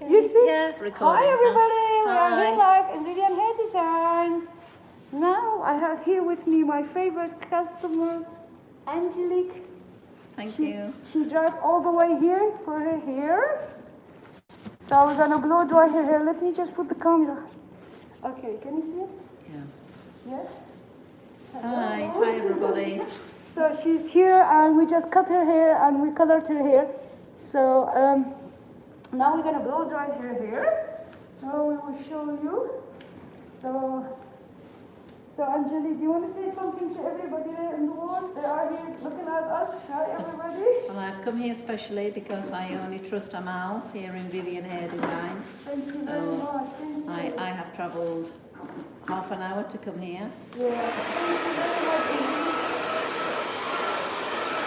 Okay. You see? Yeah, recording. Hi everybody, we are Hi. here live in Vivian Hair Design. Now I have here with me my favorite customer, Angelique. Thank you. She drive all the way here for her hair. So we're gonna blow dry her hair. Let me just put the camera. Okay, can you see it? Yeah. Yes? Hi everybody. So she's here and we just cut her hair and we colored her hair. So now we're gonna blow dry her hair. So we will show you. So Angelique, do you want to say something to everybody there in the world? They are here looking at us. Hi everybody. Well, I've come here specially because I only trust Amal here in Vivian Hair Design. Thank you very much. Thank you. I have travelled half an hour to come here. Yeah. Thank you very much.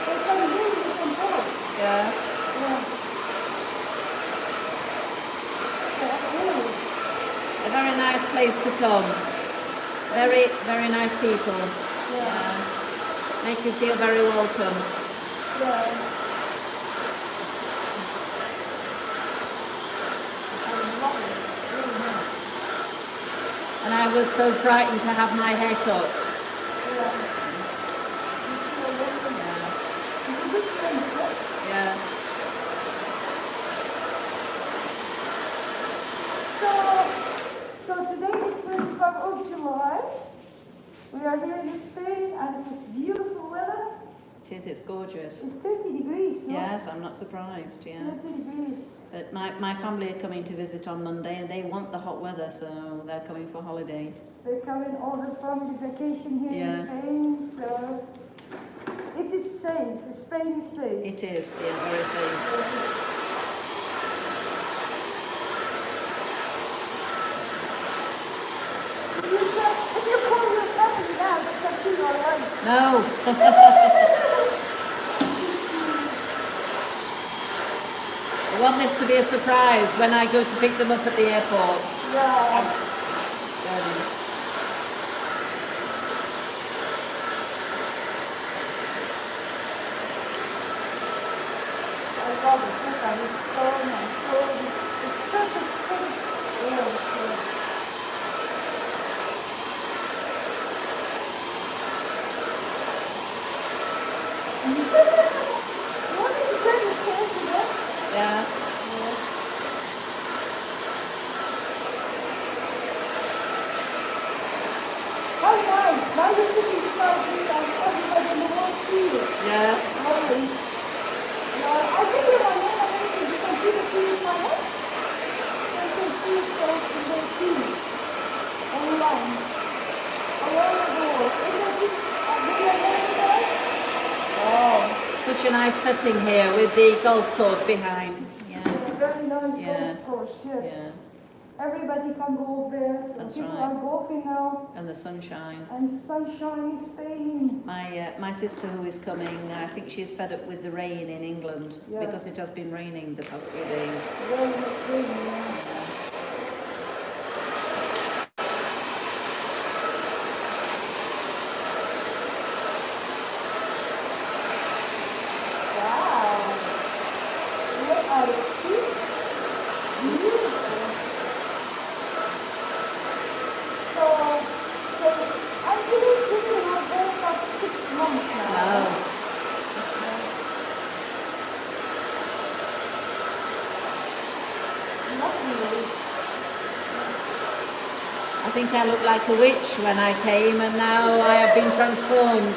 They come here, you can talk. Yeah. Yeah. A very nice place to come. Very, very nice people. Yeah. Make you feel very welcome. Yeah. And I was so frightened to have my hair cut. Yeah. So today is 25th of July. We are here in Spain and it's beautiful weather. It is, it's gorgeous. It's 30 degrees, no? Yes, I'm not surprised, yeah. 30 degrees. But my family are coming to visit on Monday and they want the hot weather, so they're coming for holiday. They come in all the family vacation here in Spain, so it is safe. Spain is safe. It is, yeah, very safe. If you call your family now, that's actually all right. No. I want this to be a surprise when I go to pick them up at the airport. Yeah. I love it. It's so nice. It's perfect. Yeah. Yeah. How nice. Now you're sitting beside me and everybody in the world see you. Yeah. I think you're my name and everything. You can see the trees in my head. You can see it so you can see me. Online. Around the world. Isn't it really amazing? Oh, such a nice setting here with the golf course behind. Yeah. Very nice Yeah. golf course, yes. Yeah. Everybody can go there, so That's people right. are golfing now. And the sunshine. And sunshine in Spain. My sister who is coming, I think she's fed up with the rain in England because it has been raining the past few days. Very, yeah. Wow. Look at it. Beautiful. So actually this is not there for 6 months now. Wow. Lovely. I think I looked like a witch when I came and now I have been transformed.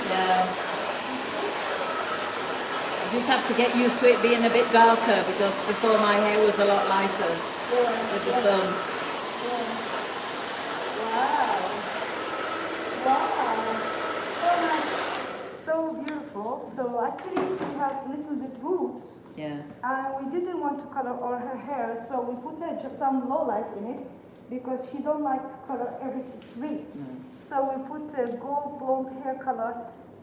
Yeah. I just have to get used to it being a bit darker because before my hair was a lot lighter with the sun. So beautiful. So actually she had little bit roots. Yeah. And we didn't want to color all her hair, so we put some low light in it because she don't like to color every 6 weeks. So we put a gold blonde hair color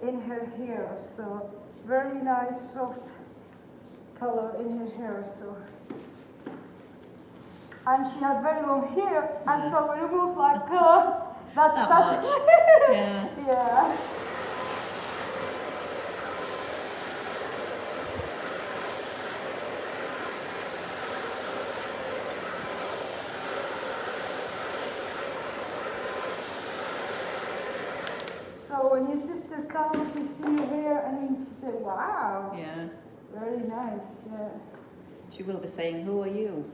in her hair. So very nice, soft color in her hair. So, and she had very long hair, and so we removed like that's much. Yeah. Yeah. So when your sister comes, she see your hair, and then she say, "Wow, Yeah. very nice." Yeah. She will be saying, "Who are you?"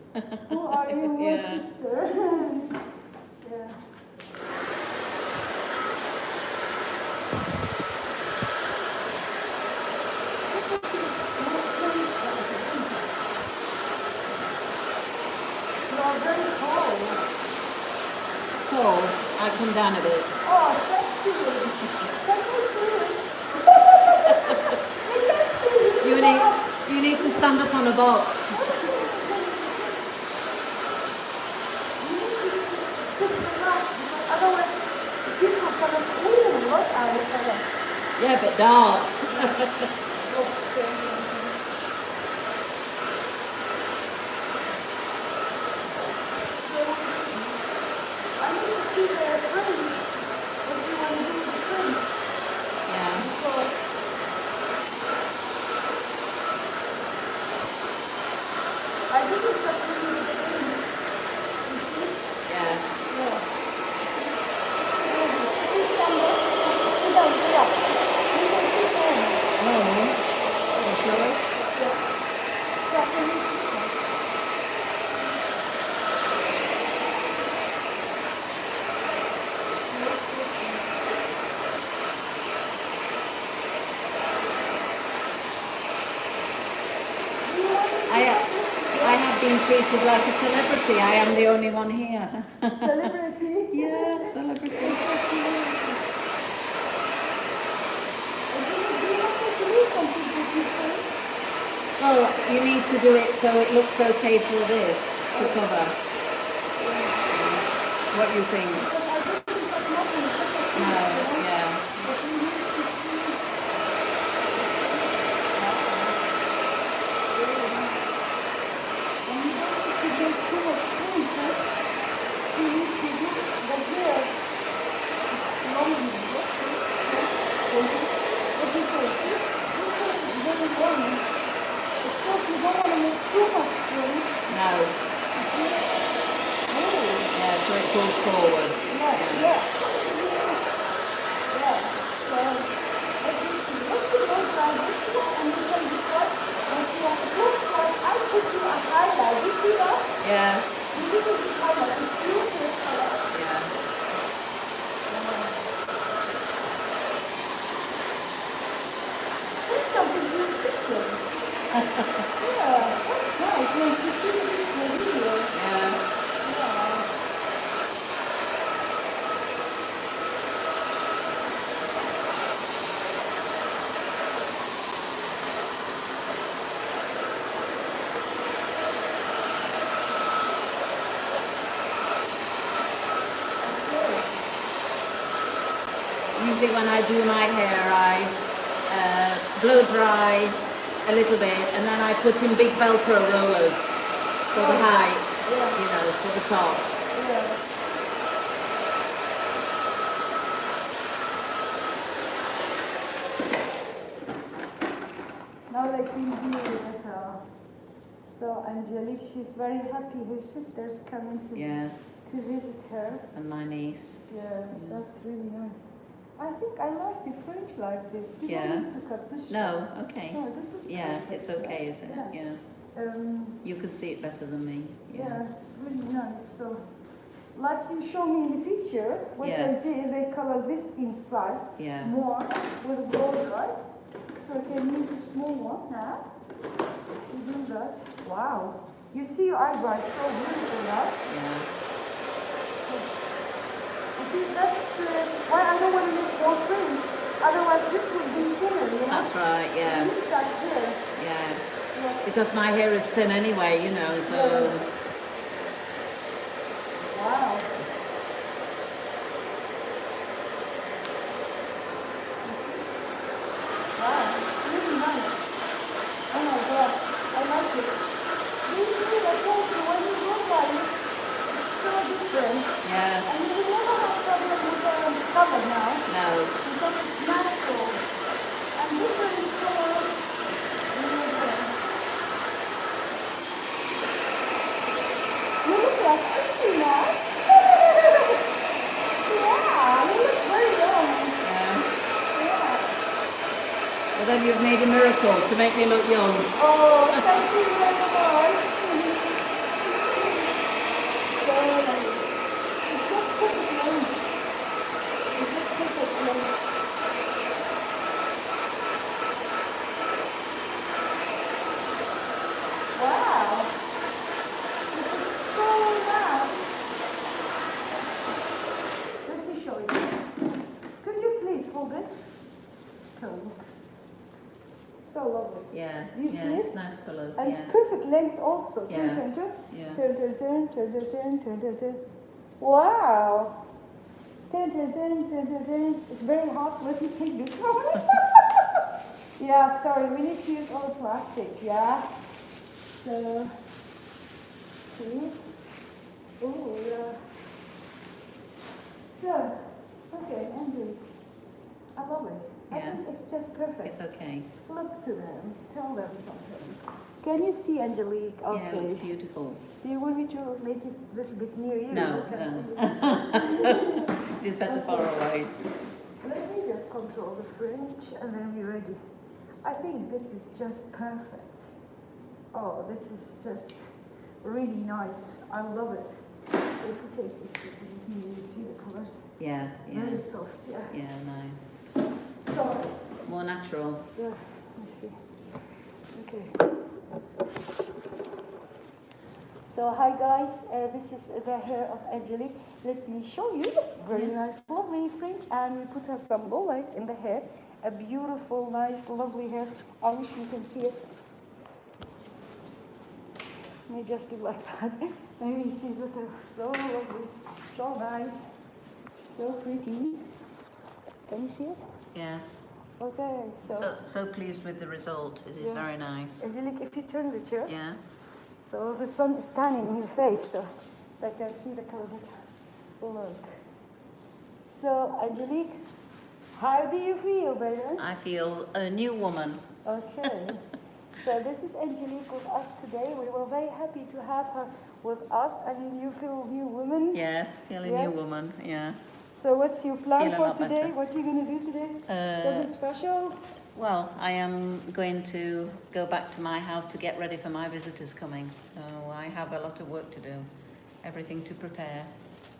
Who are you, my Yeah. sister? Yeah. You are very cold. Cold. I come down a bit. Oh, thank you. Can you see it? You can see it. You need to stand up on a box. Otherwise, people are gonna, ooh, what are you gonna? Yeah, but dark. I need to see the print. What you want to do with the print? Yeah. Because I think it's what you do with the print. Yeah. Yeah. Oh. Shall I? I have been treated like a celebrity. I am the only one here. Celebrity? Yeah, celebrity. Well, you need to do it so it looks okay for this to cover. What do you think? No, yeah. No. Yeah, so it goes forward. Yeah. Yeah. Yeah. Usually when I do my hair, I blow dry a little bit, and then I put in big Velcro rollers for the height, you know, for the top. Now they can do it. So Angelique, she's very happy. Her sister's coming Yes, to visit her. and my niece. Yeah, that's really nice. I think I like the fringe like this. You Yeah. don't need to cut this. No, okay. No, this is Yeah, perfect. it's okay, is it? Yeah. Yeah. You can see it better than me. Yeah, it's really nice. So, like you showed me in the picture, what Yeah. they did, they color this inside Yeah. more with gold, right? So I can use the small one now to do that. Wow. You see your eyebrows so beautiful now. Yeah. You see, that's why I don't want to make more fringe. Otherwise, this would be thinner, you know? That's right, yeah. This side here. Yeah. Yeah. Because my hair is thin anyway, you know, so... Wow. it. These days, I told you, when you look at it, it's so different. Yeah. And you will never have problem with the color now. No. Because it's natural. And different colors. You look like 50 now. Yeah, you look very young. Yeah. Yeah. Well, then you've made a miracle to make me look young. Oh, thank you very much. Very nice. It's just perfect length. It's just perfect length. Wow. This is so nice. Let me show you. Could you please hold it? Oh, so lovely. Yeah. Do you yeah. see it? Nice colours. And Yeah. it's perfect length also. Yeah. Turn, turn, turn. Yeah. Turn, turn, turn, turn, turn, turn, turn, turn, turn. Wow. Turn, turn, turn, turn, turn, turn. It's very hot. Let me take this one. Yeah, sorry. We need to use all the plastic. Yeah. So, see? Oh, yeah. So, okay, Andrew. I love it. I Yeah. think it's just perfect. It's okay. Look to them. Tell them something. Can you see Angelique? Yeah, Okay. it's beautiful. Do you want me to make it a little bit near you? No, You can no. see it. It's better far away. Let me just control the fringe and then we're ready. I think this is just perfect. Oh, this is just really nice. I love it. If you take this, you see the colors. Yeah, yeah. Very soft, yeah. Yeah, nice. So, More natural. yeah, let's see. Okay. So hi guys, this is the hair of Angelique. Let me show you. Very nice, lovely fringe, and we put her some bow light in the hair. A beautiful, nice, lovely hair. I wish you can see it. May just look like that. Maybe see it. So lovely, so nice, so pretty. Can you see it? Yes. Okay, So pleased with the result. It is Yeah. very nice. Angelique, if you turn the chair, Yeah. so the sun is standing in your face, so they can see the color. Look. So, Angelique, how do you feel, baby? I feel a new woman. Okay. So this is Angelique with us today. We were very happy to have her with us, and you feel a new woman. Yes, feel a Yeah. new woman. Yeah. So what's your plan Feel a for lot today? better. What are you going to do today? Something special? Well, I am going to go back to my house to get ready for my visitors coming. So I have a lot of work to do. Everything to prepare.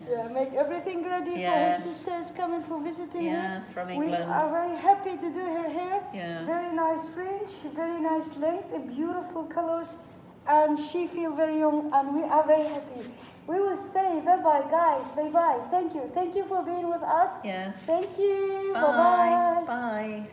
Yeah, make everything ready for Yes. her sisters coming for visiting Yeah, her. from We England. are very happy to do her hair. Yeah. Very nice fringe, very nice length, and beautiful colors. And she feels very young, and we are very happy. We will say bye-bye, guys. Bye-bye. Thank you. Thank you for being with us. Yes. Thank you. Bye. Bye-bye. Bye.